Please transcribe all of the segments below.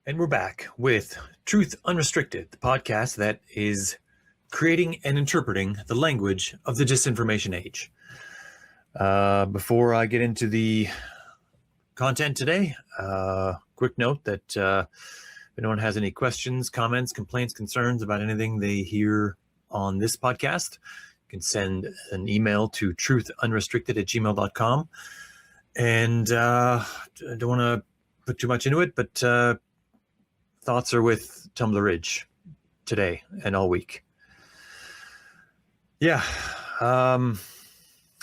And we're back with Truth Unrestricted, the podcast that is creating and interpreting the language of the disinformation age. Before I get into the content today, quick note that if anyone has any questions, comments, complaints, concerns about anything they hear on this podcast, you can send an email to truthunrestricted@gmail.com. And I don't want to put too much into it, but thoughts are with Tumbler Ridge today and all week. Yeah.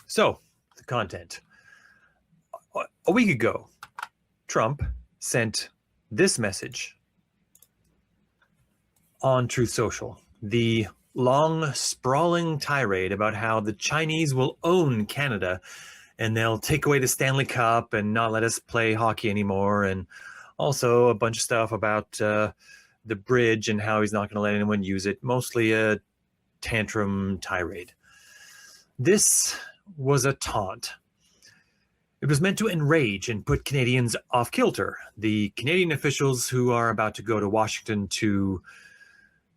So the content. A week ago, Trump sent this message on Truth Social. The long, sprawling tirade about how the Chinese will own Canada and they'll take away the Stanley Cup and not let us play hockey anymore, and also a bunch of stuff about the bridge and how he's not going to let anyone use it. Mostly a tantrum tirade. This was a taunt. It was meant to enrage and put Canadians off kilter. The Canadian officials who are about to go to Washington to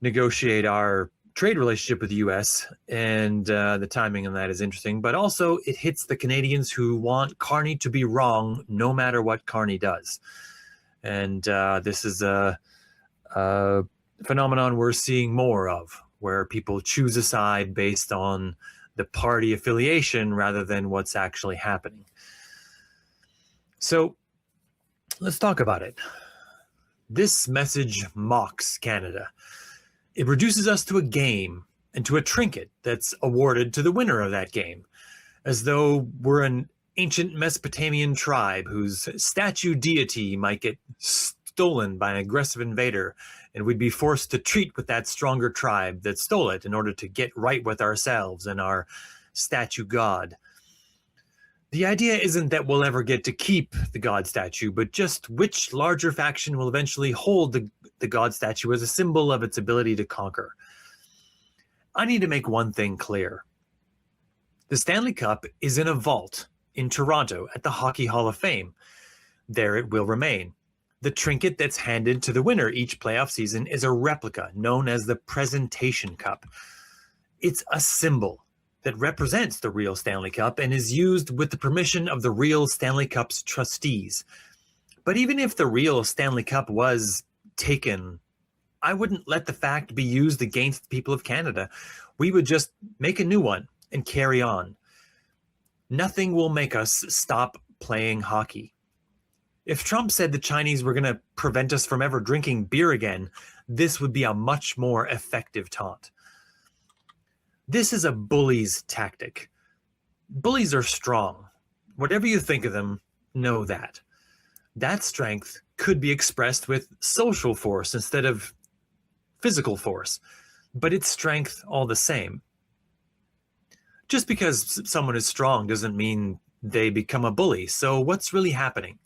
negotiate our trade relationship with the U.S., and the timing on that is interesting, but also it hits the Canadians who want Carney to be wrong no matter what Carney does. And this is a phenomenon we're seeing more of, where people choose a side based on the party affiliation rather than what's actually happening. So let's talk about it. This message mocks Canada. It reduces us to a game and to a trinket that's awarded to the winner of that game, as though we're an ancient Mesopotamian tribe whose statue deity might get stolen by an aggressive invader, and we'd be forced to treat with that stronger tribe that stole it in order to get right with ourselves and our statue god. The idea isn't that we'll ever get to keep the god statue, but just which larger faction will eventually hold the god statue as a symbol of its ability to conquer. I need to make one thing clear. The Stanley Cup is in a vault in Toronto at the Hockey Hall of Fame. There it will remain. The trinket that's handed to the winner each playoff season is a replica known as the Presentation Cup. It's a symbol that represents the real Stanley Cup and is used with the permission of the real Stanley Cup's trustees. But even if the real Stanley Cup was taken, I wouldn't let the fact be used against the people of Canada. We would just make a new one and carry on. Nothing will make us stop playing hockey. If Trump said the Chinese were going to prevent us from ever drinking beer again, this would be a much more effective taunt. This is a bully's tactic. Bullies are strong. Whatever you think of them, know that. That strength could be expressed with social force instead of physical force, but it's strength all the same. Just because someone is strong doesn't mean they become a bully. So what's really happening?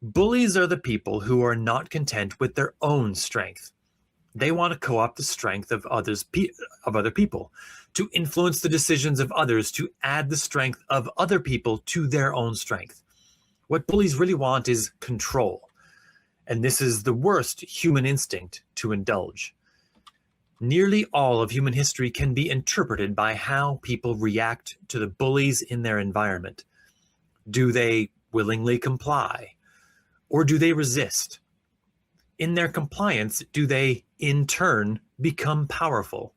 Bullies are the people who are not content with their own strength. They want to co-opt the strength of other people, to influence the decisions of others, to add the strength of other people to their own strength. What bullies really want is control. And this is the worst human instinct to indulge. Nearly all of human history can be interpreted by how people react to the bullies in their environment. Do they willingly comply? Or do they resist? In their compliance, do they, in turn, become powerful?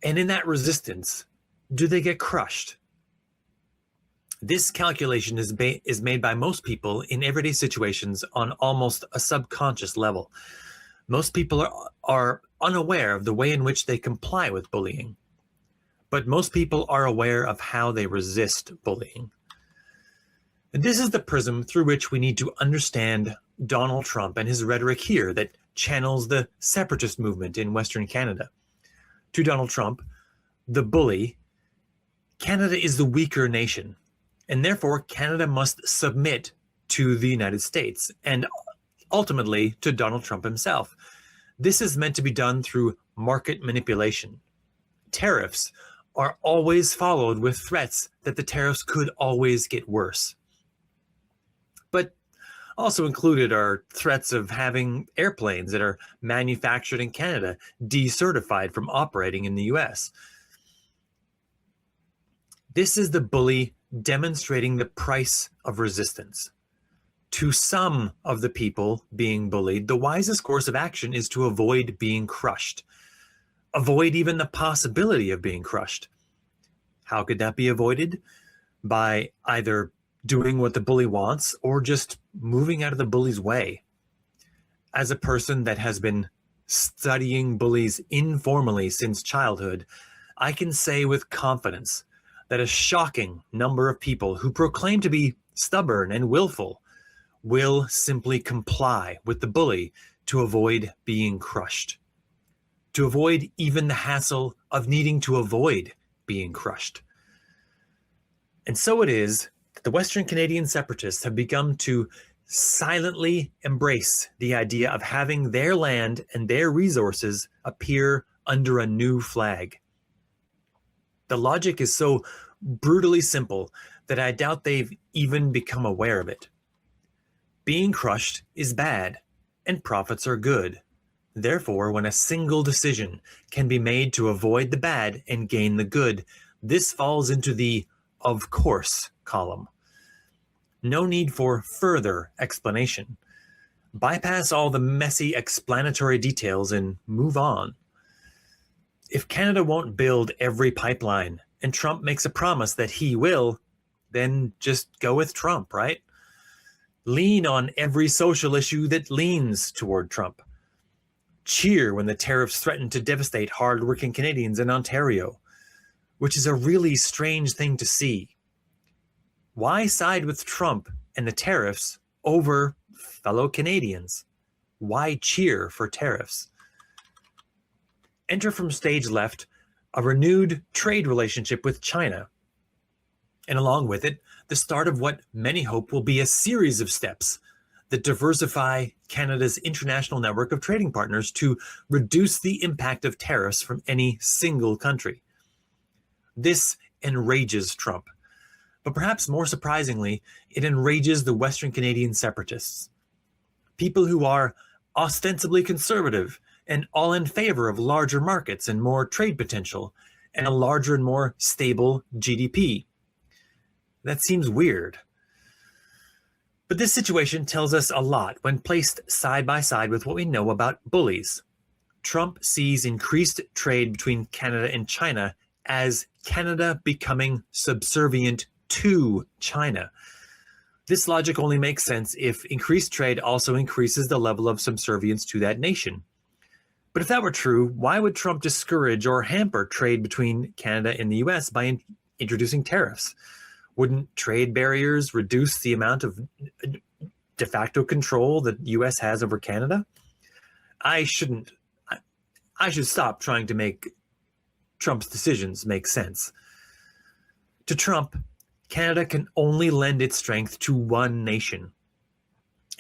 And in that resistance, do they get crushed? This calculation is made by most people in everyday situations on almost a subconscious level. Most people are unaware of the way in which they comply with bullying, but most people are aware of how they resist bullying. And this is the prism through which we need to understand Donald Trump and his rhetoric here that channels the separatist movement in Western Canada. To Donald Trump, the bully, Canada is the weaker nation, and therefore Canada must submit to the United States and ultimately to Donald Trump himself. This is meant to be done through market manipulation. Tariffs are always followed with threats that the tariffs could always get worse. But Also included are threats of having airplanes that are manufactured in Canada decertified from operating in the US. This is the bully demonstrating the price of resistance. To some of the people being bullied, the wisest course of action is to avoid being crushed. Avoid even the possibility of being crushed. How could that be avoided? By either doing what the bully wants or just moving out of the bully's way. As a person that has been studying bullies informally since childhood, I can say with confidence that a shocking number of people who proclaim to be stubborn and willful will simply comply with the bully to avoid being crushed, to avoid even the hassle of needing to avoid being crushed. And so it is that the Western Canadian Separatists have begun to silently embrace the idea of having their land and their resources appear under a new flag. The logic is so brutally simple that I doubt they've even become aware of it. Being crushed is bad, and profits are good. Therefore, when a single decision can be made to avoid the bad and gain the good, this falls into the "of course" column. No need for further explanation. Bypass all the messy explanatory details and move on. If Canada won't build every pipeline and Trump makes a promise that he will, then just go with Trump, right? Lean on every social issue that leans toward Trump. Cheer when the tariffs threaten to devastate hardworking Canadians in Ontario, which is a really strange thing to see. Why side with Trump and the tariffs over fellow Canadians? Why cheer for tariffs? Enter from stage left a renewed trade relationship with China, and along with it, the start of what many hope will be a series of steps that diversify Canada's international network of trading partners to reduce the impact of tariffs from any single country. This enrages Trump, but perhaps more surprisingly, it enrages the Western Canadian Separatists, people who are ostensibly conservative and all in favor of larger markets and more trade potential and a larger and more stable GDP. That seems weird. But this situation tells us a lot when placed side by side with what we know about bullies. Trump sees increased trade between Canada and China as Canada becoming subservient to China. This logic only makes sense if increased trade also increases the level of subservience to that nation. But if that were true, why would Trump discourage or hamper trade between Canada and the US by introducing tariffs? Wouldn't trade barriers reduce the amount of de facto control that the US has over Canada? I should stop trying to make Trump's decisions make sense. To Trump, Canada can only lend its strength to one nation.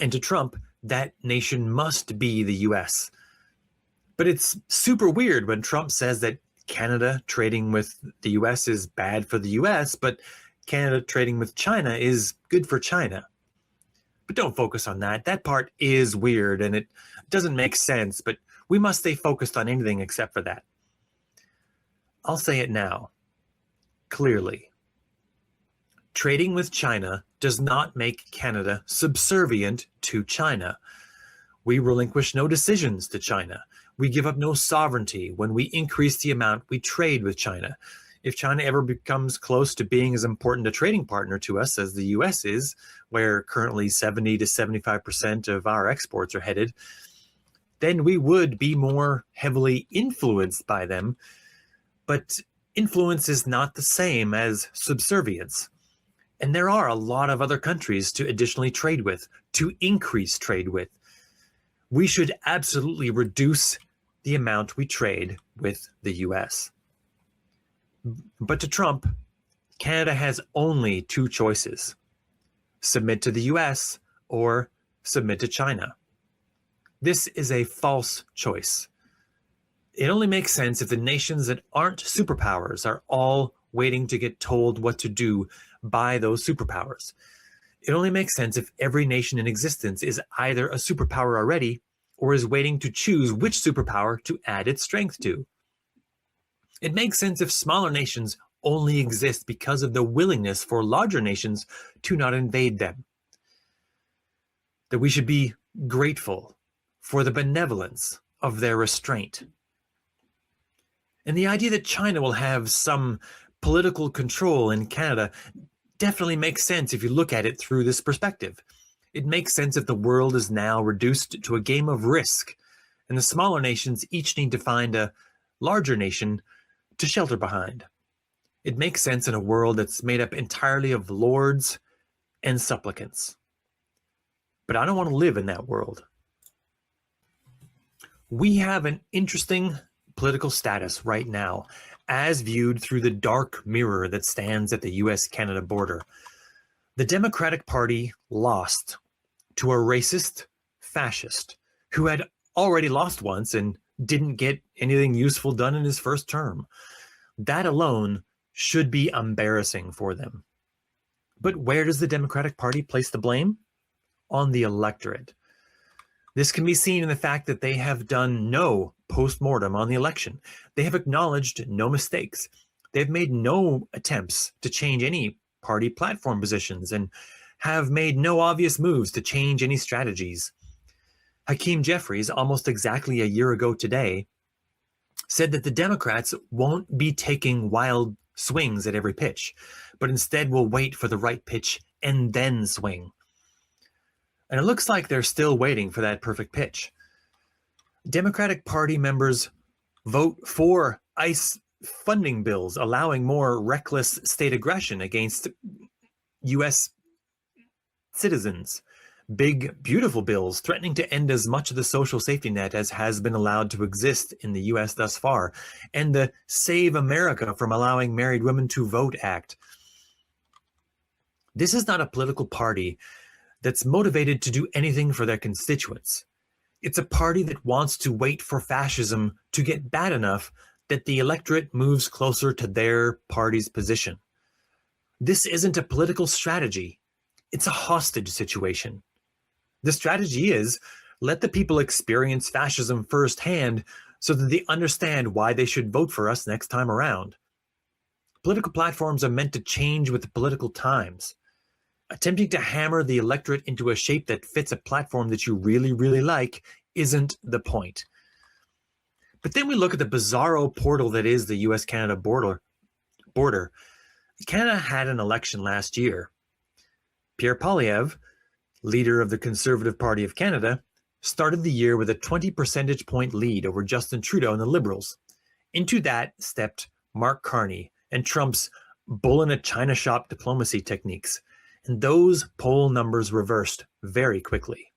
And to Trump, that nation must be the US. But it's super weird when Trump says that Canada trading with the US is bad for the US, but Canada trading with China is good for China. But don't focus on that. That part is weird and it doesn't make sense, but we must stay focused on anything except for that. I'll say it now, clearly. Trading with China does not make Canada subservient to China. We relinquish no decisions to China. We give up no sovereignty when we increase the amount we trade with China. If China ever becomes close to being as important a trading partner to us as the US is, where currently 70 to 75% of our exports are headed, then we would be more heavily influenced by them. But influence is not the same as subservience. And there are a lot of other countries to additionally trade with, to increase trade with. We should absolutely reduce the amount we trade with the US. But to Trump, Canada has only two choices: submit to the US or submit to China. This is a false choice. It only makes sense if the nations that aren't superpowers are all waiting to get told what to do by those superpowers. It only makes sense if every nation in existence is either a superpower already or is waiting to choose which superpower to add its strength to. It makes sense if smaller nations only exist because of the willingness for larger nations to not invade them. That we should be grateful for the benevolence of their restraint. And the idea that China will have some political control in Canada definitely makes sense if you look at it through this perspective. It makes sense if the world is now reduced to a game of risk, and the smaller nations each need to find a larger nation to shelter behind. It makes sense in a world that's made up entirely of lords and supplicants. But I don't want to live in that world. We have an interesting political status right now, as viewed through the dark mirror that stands at the US-Canada border. The Democratic Party lost to a racist fascist who had already lost once and didn't get anything useful done in his first term. That alone should be embarrassing for them. But where does the Democratic Party place the blame? On the electorate. This can be seen in the fact that they have done no post-mortem on the election. They have acknowledged no mistakes. They've made no attempts to change any party platform positions and have made no obvious moves to change any strategies. Hakeem Jeffries, almost exactly a year ago today, said that the Democrats won't be taking wild swings at every pitch, but instead will wait for the right pitch and then swing. And it looks like they're still waiting for that perfect pitch. Democratic Party members vote for ICE funding bills, allowing more reckless state aggression against U.S. citizens. Big, beautiful bills threatening to end as much of the social safety net as has been allowed to exist in the U.S. thus far. And the Save America from Allowing Married Women to Vote Act. This is not a political party that's motivated to do anything for their constituents. It's a party that wants to wait for fascism to get bad enough that the electorate moves closer to their party's position. This isn't a political strategy. It's a hostage situation. The strategy is let the people experience fascism firsthand so that they understand why they should vote for us next time around. Political platforms are meant to change with the political times. Attempting to hammer the electorate into a shape that fits a platform that you really, really like isn't the point. But then we look at the bizarro portal that is the US-Canada border. Canada had an election last year. Pierre Poilievre, leader of the Conservative Party of Canada, started the year with a 20 percentage point lead over Justin Trudeau and the Liberals. Into that stepped Mark Carney and Trump's bull in a china shop diplomacy techniques. And those poll numbers reversed very quickly.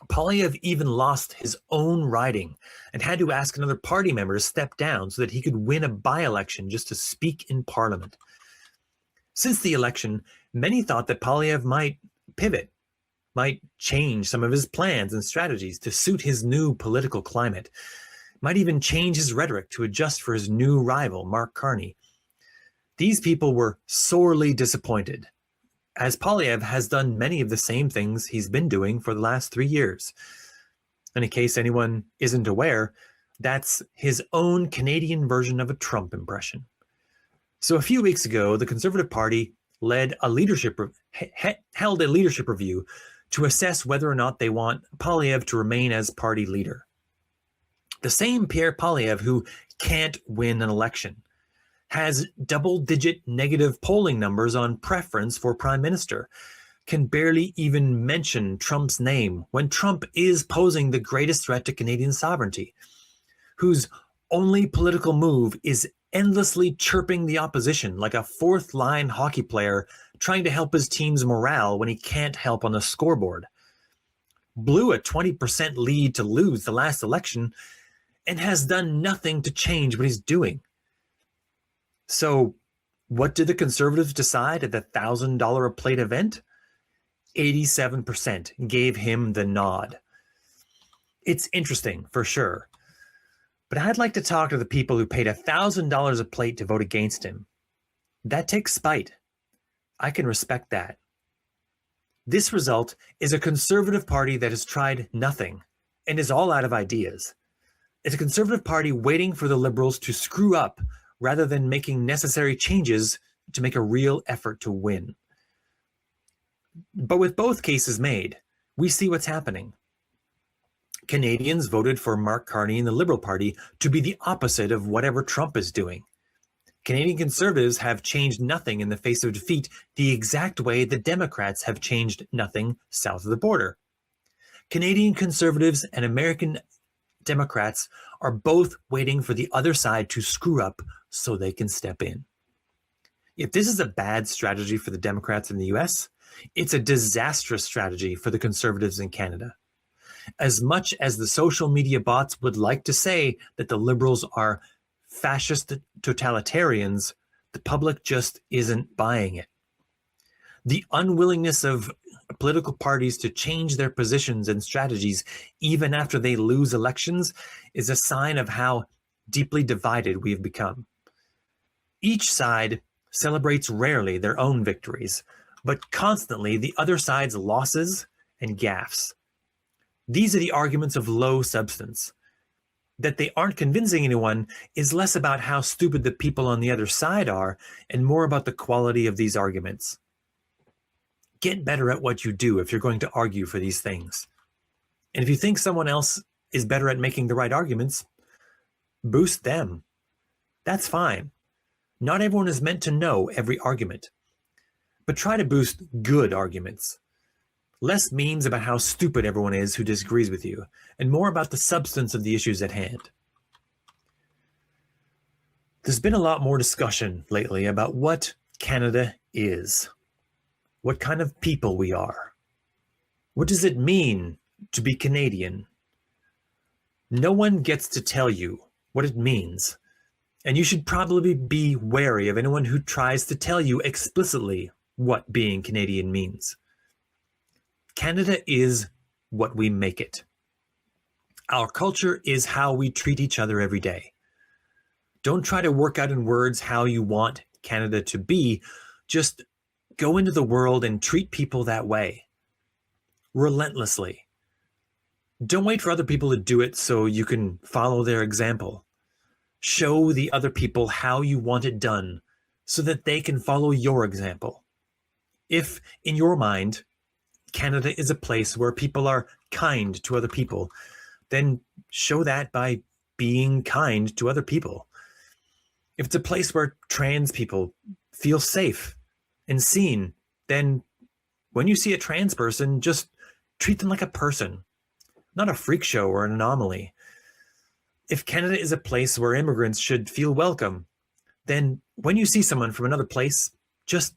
Poilievre even lost his own riding and had to ask another party member to step down so that he could win a by-election just to speak in Parliament. Since the election, many thought that Poilievre might pivot, might change some of his plans and strategies to suit his new political climate, might even change his rhetoric to adjust for his new rival, Mark Carney. These people were sorely disappointed, as Poilievre has done many of the same things he's been doing for the last 3 years. And in case anyone isn't aware, that's his own Canadian version of a Trump impression. So a few weeks ago, the Conservative Party held a leadership review to assess whether or not they want Poilievre to remain as party leader. The same Pierre Poilievre who can't win an election, has double-digit negative polling numbers on preference for prime minister, can barely even mention Trump's name when Trump is posing the greatest threat to Canadian sovereignty, whose only political move is endlessly chirping the opposition like a fourth-line hockey player trying to help his team's morale when he can't help on the scoreboard, blew a 20% lead to lose the last election, and has done nothing to change what he's doing. So what did the Conservatives decide at the $1,000 a plate event? 87% gave him the nod. It's interesting, for sure. But I'd like to talk to the people who paid $1,000 a plate to vote against him. That takes spite. I can respect that. This result is a Conservative Party that has tried nothing and is all out of ideas. It's a Conservative Party waiting for the Liberals to screw up rather than making necessary changes to make a real effort to win. But with both cases made, we see what's happening. Canadians voted for Mark Carney and the Liberal Party to be the opposite of whatever Trump is doing. Canadian Conservatives have changed nothing in the face of defeat the exact way the Democrats have changed nothing south of the border. Canadian Conservatives and American Democrats are both waiting for the other side to screw up so they can step in. If this is a bad strategy for the Democrats in the US, it's a disastrous strategy for the Conservatives in Canada. As much as the social media bots would like to say that the Liberals are fascist totalitarians, the public just isn't buying it. The unwillingness of political parties to change their positions and strategies even after they lose elections is a sign of how deeply divided we have become. Each side celebrates rarely their own victories, but constantly the other side's losses and gaffes. These are the arguments of low substance. That they aren't convincing anyone is less about how stupid the people on the other side are and more about the quality of these arguments. Get better at what you do if you're going to argue for these things. And if you think someone else is better at making the right arguments, boost them. That's fine. Not everyone is meant to know every argument. But try to boost good arguments. Less memes about how stupid everyone is who disagrees with you, and more about the substance of the issues at hand. There's been a lot more discussion lately about what Canada is, what kind of people we are. What does it mean to be Canadian? No one gets to tell you what it means, and you should probably be wary of anyone who tries to tell you explicitly what being Canadian means. Canada is what we make it. Our culture is how we treat each other every day. Don't try to work out in words how you want Canada to be. Just go into the world and treat people that way. Relentlessly. Don't wait for other people to do it so you can follow their example. Show the other people how you want it done so that they can follow your example. If, in your mind, Canada is a place where people are kind to other people, then show that by being kind to other people. If it's a place where trans people feel safe and seen, then when you see a trans person, just treat them like a person, not a freak show or an anomaly. If Canada is a place where immigrants should feel welcome, then when you see someone from another place, just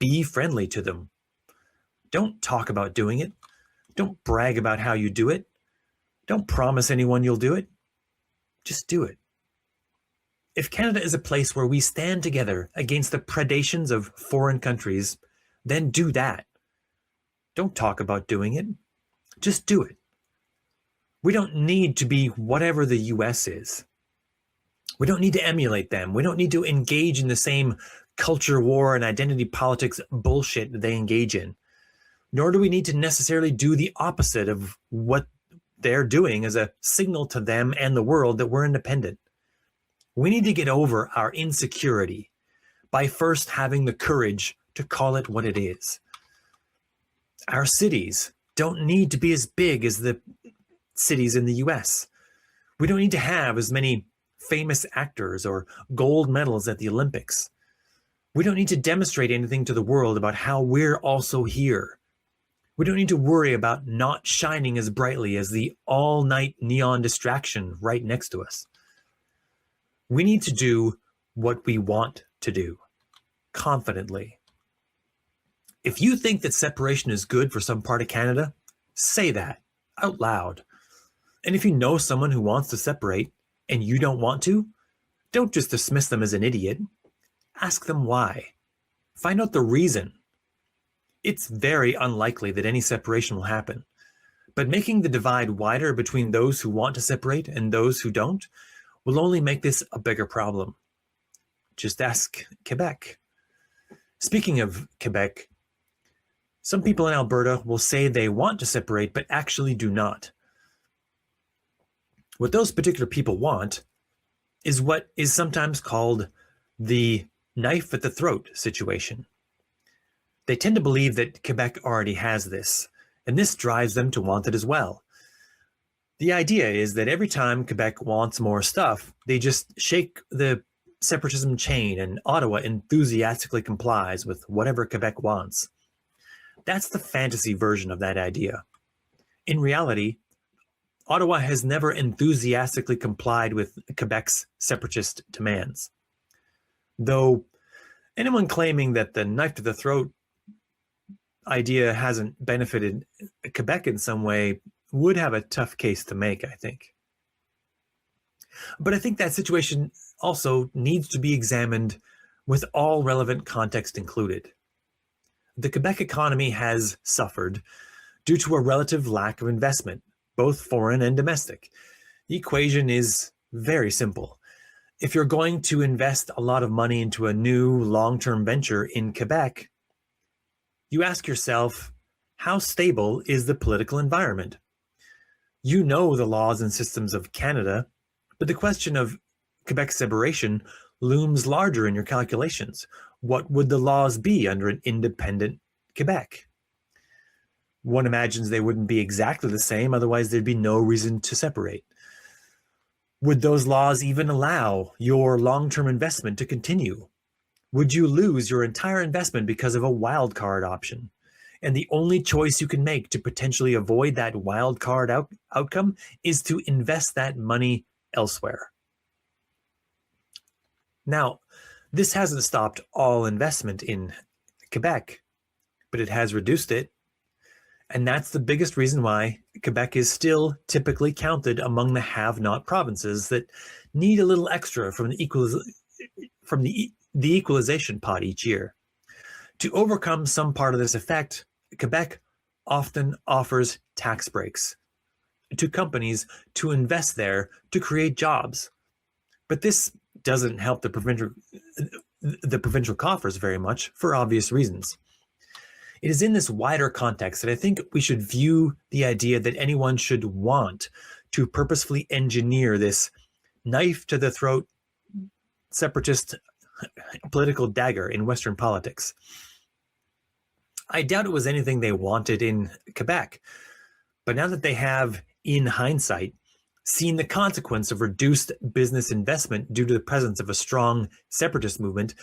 be friendly to them. Don't talk about doing it. Don't brag about how you do it. Don't promise anyone you'll do it. Just do it. If Canada is a place where we stand together against the predations of foreign countries, then do that. Don't talk about doing it. Just do it. We don't need to be whatever the US is. We don't need to emulate them. We don't need to engage in the same culture war and identity politics bullshit that they engage in. Nor do we need to necessarily do the opposite of what they're doing as a signal to them and the world that we're independent. We need to get over our insecurity by first having the courage to call it what it is. Our cities don't need to be as big as the cities in the US. We don't need to have as many famous actors or gold medals at the Olympics. We don't need to demonstrate anything to the world about how we're also here. We don't need to worry about not shining as brightly as the all-night neon distraction right next to us. We need to do what we want to do, confidently. If you think that separation is good for some part of Canada, say that out loud. And if you know someone who wants to separate and you don't want to, don't just dismiss them as an idiot. Ask them why. Find out the reason. It's very unlikely that any separation will happen, but making the divide wider between those who want to separate and those who don't will only make this a bigger problem. Just ask Quebec. Speaking of Quebec, Some people in Alberta will say they want to separate, but actually do not. What those particular people want is what is sometimes called the knife at the throat situation. They tend to believe that Quebec already has this, and this drives them to want it as well. The idea is that every time Quebec wants more stuff, they just shake the separatism chain and Ottawa enthusiastically complies with whatever Quebec wants. That's the fantasy version of that idea. In reality, Ottawa has never enthusiastically complied with Quebec's separatist demands. Though anyone claiming that the knife to the throat idea hasn't benefited Quebec in some way would have a tough case to make, I think. But I think that situation also needs to be examined with all relevant context included. The Quebec economy has suffered due to a relative lack of investment, both foreign and domestic. The equation is very simple. If you're going to invest a lot of money into a new long-term venture in Quebec, you ask yourself, how stable is the political environment? You know the laws and systems of Canada, but the question of Quebec separation looms larger in your calculations. What would the laws be under an independent Quebec? One imagines they wouldn't be exactly the same, otherwise there'd be no reason to separate. Would those laws even allow your long-term investment to continue? Would you lose your entire investment because of a wild card option? And the only choice you can make to potentially avoid that wild card outcome is to invest that money elsewhere. Now, this hasn't stopped all investment in Quebec, but it has reduced it. And that's the biggest reason why Quebec is still typically counted among the have-not provinces that need a little extra from the equalization pot each year. To overcome some part of this effect, Quebec often offers tax breaks to companies to invest there to create jobs. But this doesn't help the provincial coffers very much for obvious reasons. It is in this wider context that I think we should view the idea that anyone should want to purposefully engineer this knife to the throat separatist political dagger in Western politics. I doubt it was anything they wanted in Quebec, but now that they have, in hindsight, seen the consequence of reduced business investment due to the presence of a strong separatist movement,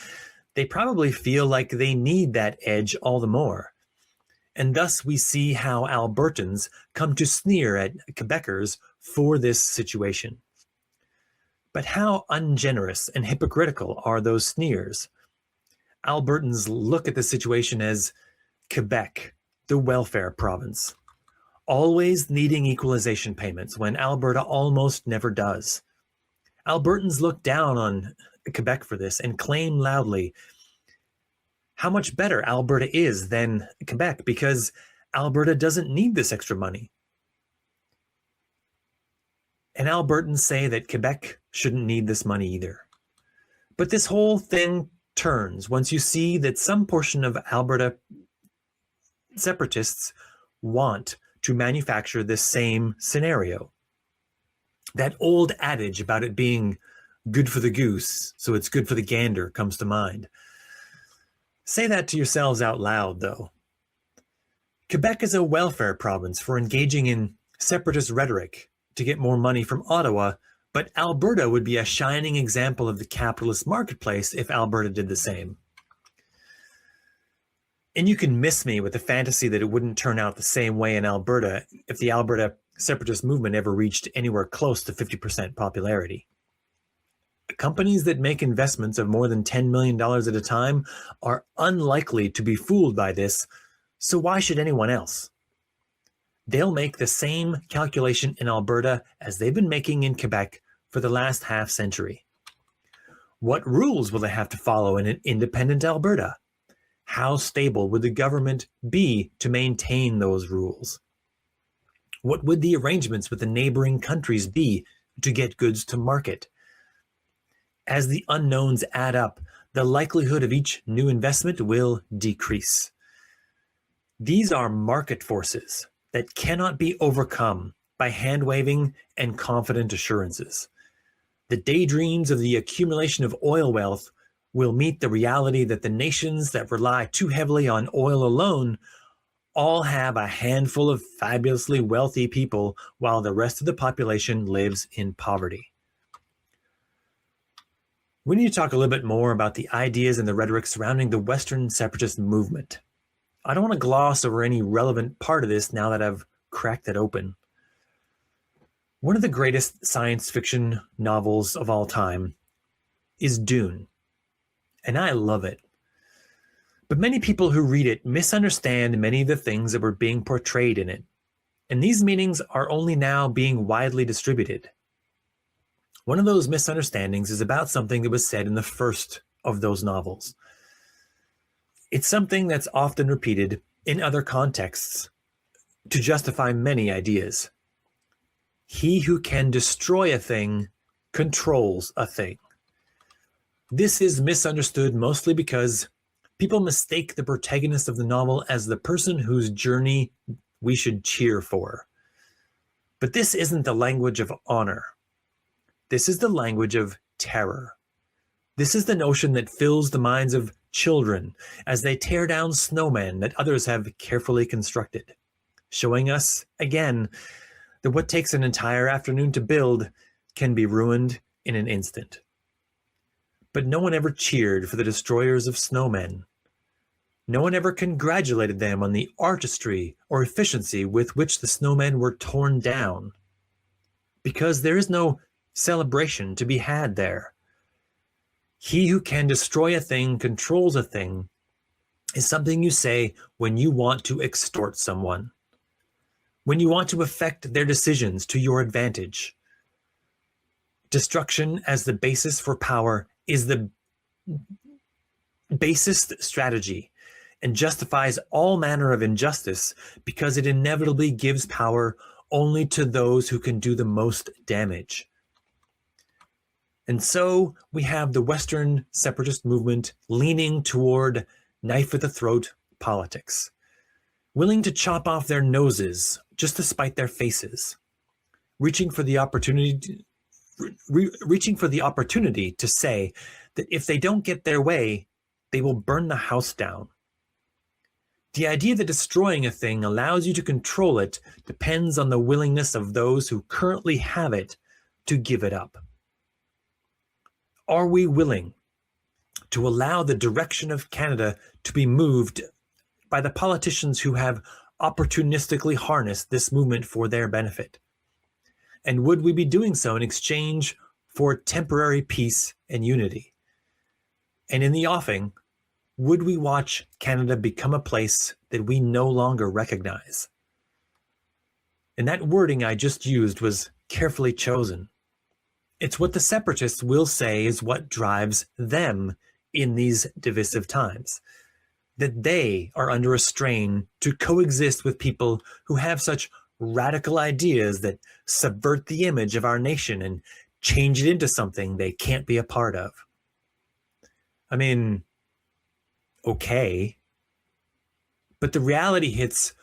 they probably feel like they need that edge all the more. And thus we see how Albertans come to sneer at Quebecers for this situation. But how ungenerous and hypocritical are those sneers? Albertans look at the situation as Quebec, the welfare province, always needing equalization payments when Alberta almost never does. Albertans look down on Quebec for this and claim loudly how much better Alberta is than Quebec because Alberta doesn't need this extra money. And Albertans say that Quebec shouldn't need this money either. But this whole thing turns once you see that some portion of Alberta separatists want to manufacture this same scenario. That old adage about it being good for the goose, so it's good for the gander, comes to mind. Say that to yourselves out loud, though. Quebec is a welfare province for engaging in separatist rhetoric to get more money from Ottawa, but Alberta would be a shining example of the capitalist marketplace if Alberta did the same. And you can miss me with the fantasy that it wouldn't turn out the same way in Alberta if the Alberta separatist movement ever reached anywhere close to 50% popularity. Companies that make investments of more than $10 million at a time are unlikely to be fooled by this, so why should anyone else? They'll make the same calculation in Alberta as they've been making in Quebec for the last half century. What rules will they have to follow in an independent Alberta? How stable would the government be to maintain those rules? What would the arrangements with the neighboring countries be to get goods to market? As the unknowns add up, the likelihood of each new investment will decrease. These are market forces that cannot be overcome by hand-waving and confident assurances. The daydreams of the accumulation of oil wealth will meet the reality that the nations that rely too heavily on oil alone all have a handful of fabulously wealthy people while the rest of the population lives in poverty. We need to talk a little bit more about the ideas and the rhetoric surrounding the Western separatist movement. I don't want to gloss over any relevant part of this now that I've cracked it open. One of the greatest science fiction novels of all time is Dune, and I love it. But many people who read it misunderstand many of the things that were being portrayed in it, and these meanings are only now being widely distributed. One of those misunderstandings is about something that was said in the first of those novels. It's something that's often repeated in other contexts to justify many ideas. He who can destroy a thing controls a thing. This is misunderstood mostly because people mistake the protagonist of the novel as the person whose journey we should cheer for. But this isn't the language of honor. This is the language of terror. This is the notion that fills the minds of children as they tear down snowmen that others have carefully constructed, showing us, again, that what takes an entire afternoon to build can be ruined in an instant. But no one ever cheered for the destroyers of snowmen. No one ever congratulated them on the artistry or efficiency with which the snowmen were torn down, because there is no celebration to be had there. He who can destroy a thing controls a thing is something you say when you want to extort someone, when you want to affect their decisions to your advantage. Destruction as the basis for power is the basest strategy and justifies all manner of injustice because it inevitably gives power only to those who can do the most damage. And so we have the Western separatist movement leaning toward knife at the throat politics, willing to chop off their noses just to spite their faces, reaching for the opportunity to say that if they don't get their way, they will burn the house down. The idea that destroying a thing allows you to control it depends on the willingness of those who currently have it to give it up. Are we willing to allow the direction of Canada to be moved by the politicians who have opportunistically harnessed this movement for their benefit? And would we be doing so in exchange for temporary peace and unity? And in the offing, would we watch Canada become a place that we no longer recognize? And that wording I just used was carefully chosen. It's what the separatists will say is what drives them in these divisive times. That they are under a strain to coexist with people who have such radical ideas that subvert the image of our nation and change it into something they can't be a part of. I mean, okay. But the reality hits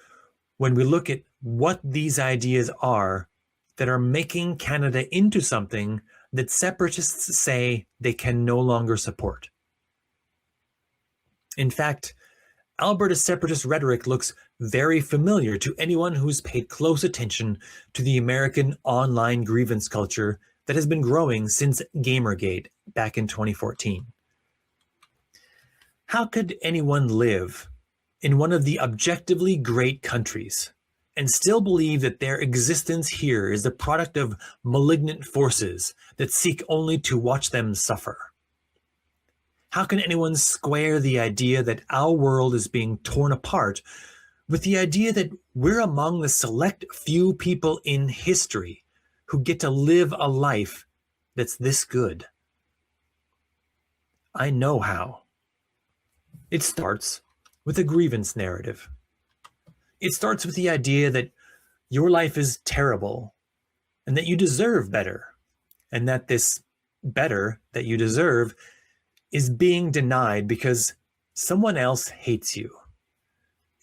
when we look at what these ideas are that are making Canada into something that separatists say they can no longer support. In fact, Alberta's separatist rhetoric looks very familiar to anyone who's paid close attention to the American online grievance culture that has been growing since Gamergate back in 2014. How could anyone live in one of the objectively great countries and still believe that their existence here is the product of malignant forces that seek only to watch them suffer? How can anyone square the idea that our world is being torn apart with the idea that we're among the select few people in history who get to live a life that's this good? I know how. It starts with a grievance narrative. It starts with the idea that your life is terrible and that you deserve better, and that this better that you deserve is being denied because someone else hates you.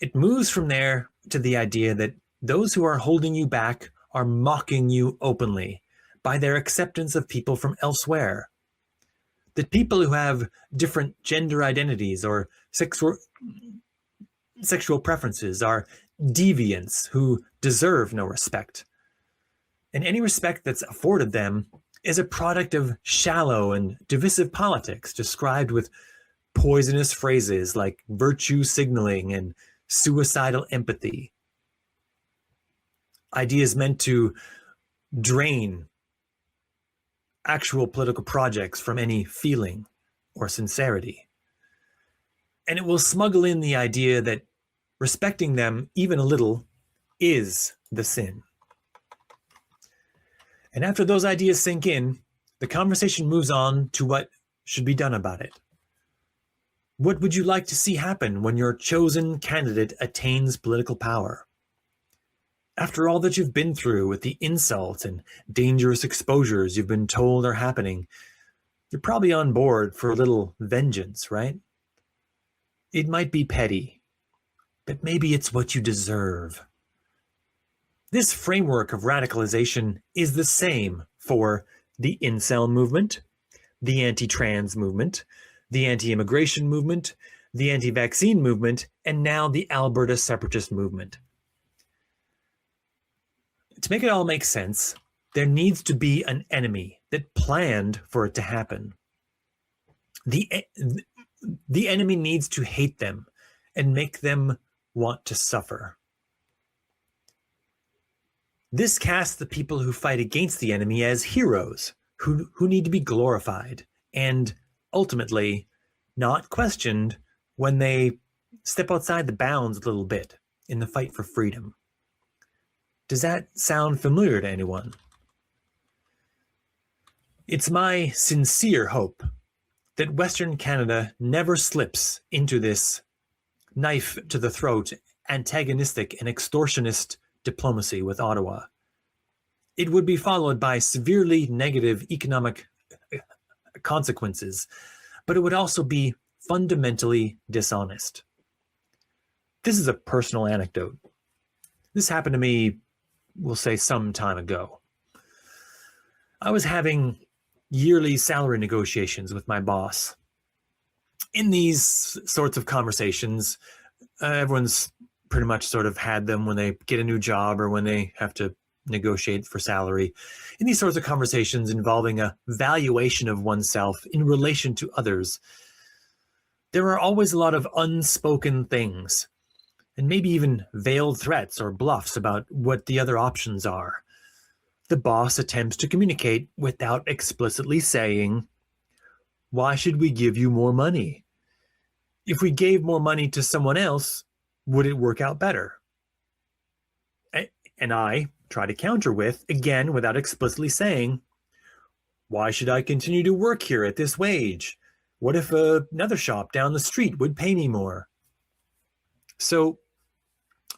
It moves from there to the idea that those who are holding you back are mocking you openly by their acceptance of people from elsewhere. That people who have different gender identities or sexual preferences are deviants who deserve no respect. And any respect that's afforded them is a product of shallow and divisive politics described with poisonous phrases like virtue signaling and suicidal empathy. Ideas meant to drain actual political projects from any feeling or sincerity. And it will smuggle in the idea that respecting them even a little is the sin. And after those ideas sink in, the conversation moves on to what should be done about it. What would you like to see happen when your chosen candidate attains political power? After all that you've been through with the insults and dangerous exposures you've been told are happening, you're probably on board for a little vengeance, right? It might be petty, but maybe it's what you deserve. This framework of radicalization is the same for the incel movement, the anti-trans movement, the anti-immigration movement, the anti-vaccine movement, and now the Alberta separatist movement. To make it all make sense, there needs to be an enemy that planned for it to happen. The enemy needs to hate them and make them want to suffer. This casts the people who fight against the enemy as heroes who need to be glorified and ultimately not questioned when they step outside the bounds a little bit in the fight for freedom. Does that sound familiar to anyone? It's my sincere hope that Western Canada never slips into this knife to the throat, antagonistic and extortionist diplomacy with Ottawa. It would be followed by severely negative economic consequences, but it would also be fundamentally dishonest. This is a personal anecdote. This happened to me, we'll say, some time ago. I was having yearly salary negotiations with my boss. In these sorts of conversations, everyone's pretty much sort of had them when they get a new job or when they have to negotiate for salary. In these sorts of conversations involving a valuation of oneself in relation to others, there are always a lot of unspoken things, and maybe even veiled threats or bluffs about what the other options are. The boss attempts to communicate without explicitly saying, "Why should we give you more money? If we gave more money to someone else, would it work out better?" And I try to counter with, again, without explicitly saying, "Why should I continue to work here at this wage? What if another shop down the street would pay me more?" So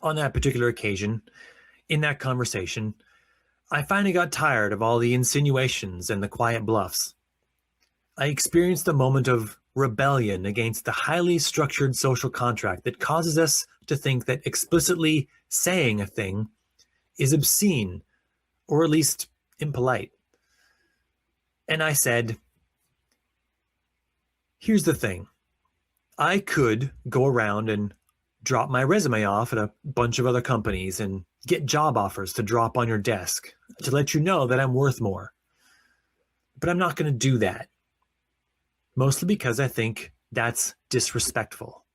on that particular occasion, in that conversation, I finally got tired of all the insinuations and the quiet bluffs. I experienced a moment of rebellion against the highly structured social contract that causes us to think that explicitly saying a thing is obscene, or at least impolite. And I said, here's the thing. I could go around and drop my resume off at a bunch of other companies and get job offers to drop on your desk to let you know that I'm worth more. But I'm not going to do that. Mostly because I think that's disrespectful.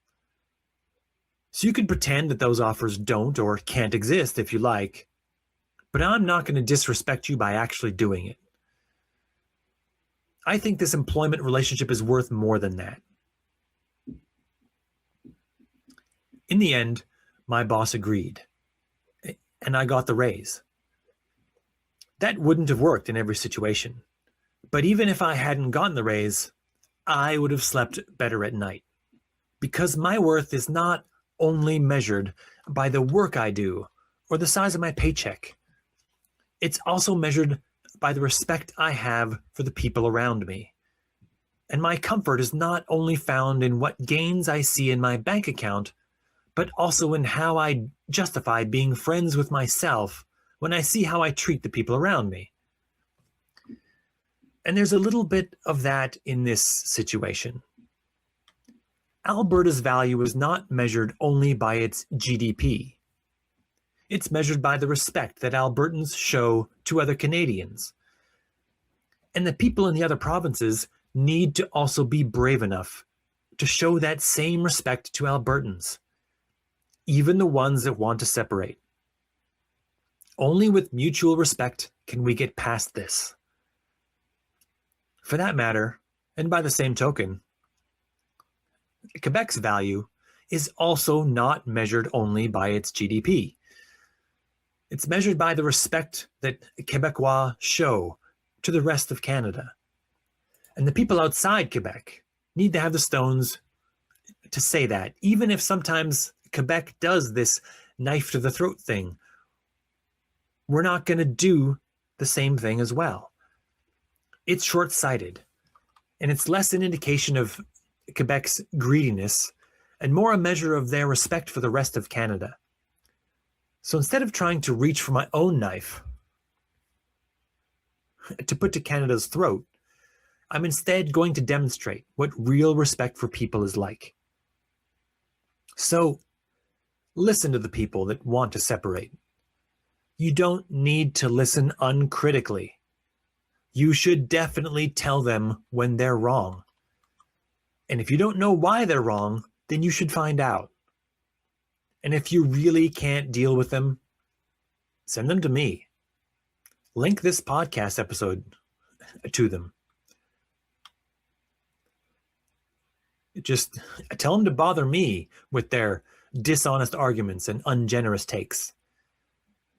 So you can pretend that those offers don't or can't exist if you like, but I'm not going to disrespect you by actually doing it. I think this employment relationship is worth more than that. In the end, my boss agreed, and I got the raise. That wouldn't have worked in every situation, but even if I hadn't gotten the raise, I would have slept better at night, because my worth is not only measured by the work I do or the size of my paycheck. It's also measured by the respect I have for the people around me. And my comfort is not only found in what gains I see in my bank account, but also in how I justify being friends with myself when I see how I treat the people around me. And there's a little bit of that in this situation. Alberta's value is not measured only by its GDP. It's measured by the respect that Albertans show to other Canadians. And the people in the other provinces need to also be brave enough to show that same respect to Albertans, even the ones that want to separate. Only with mutual respect can we get past this. For that matter, and by the same token, Quebec's value is also not measured only by its GDP. It's measured by the respect that Quebecois show to the rest of Canada. And the people outside Quebec need to have the stones to say that, even if sometimes Quebec does this knife to the throat thing. We're not going to do the same thing as well. It's short-sighted, and it's less an indication of Quebec's greediness and more a measure of their respect for the rest of Canada. So instead of trying to reach for my own knife to put to Canada's throat, I'm instead going to demonstrate what real respect for people is like. So listen to the people that want to separate. You don't need to listen uncritically. You should definitely tell them when they're wrong. And if you don't know why they're wrong, then you should find out. And if you really can't deal with them, send them to me. Link this podcast episode to them. Just tell them to bother me with their dishonest arguments and ungenerous takes.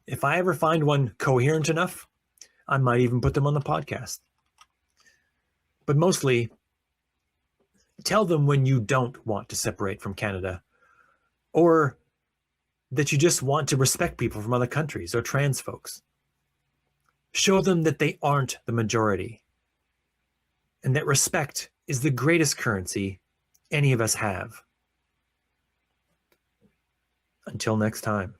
If I ever find one coherent enough, I might even put them on the podcast. But mostly, tell them when you don't want to separate from Canada, or that you just want to respect people from other countries or trans folks. Show them that they aren't the majority, and that respect is the greatest currency any of us have. Until next time.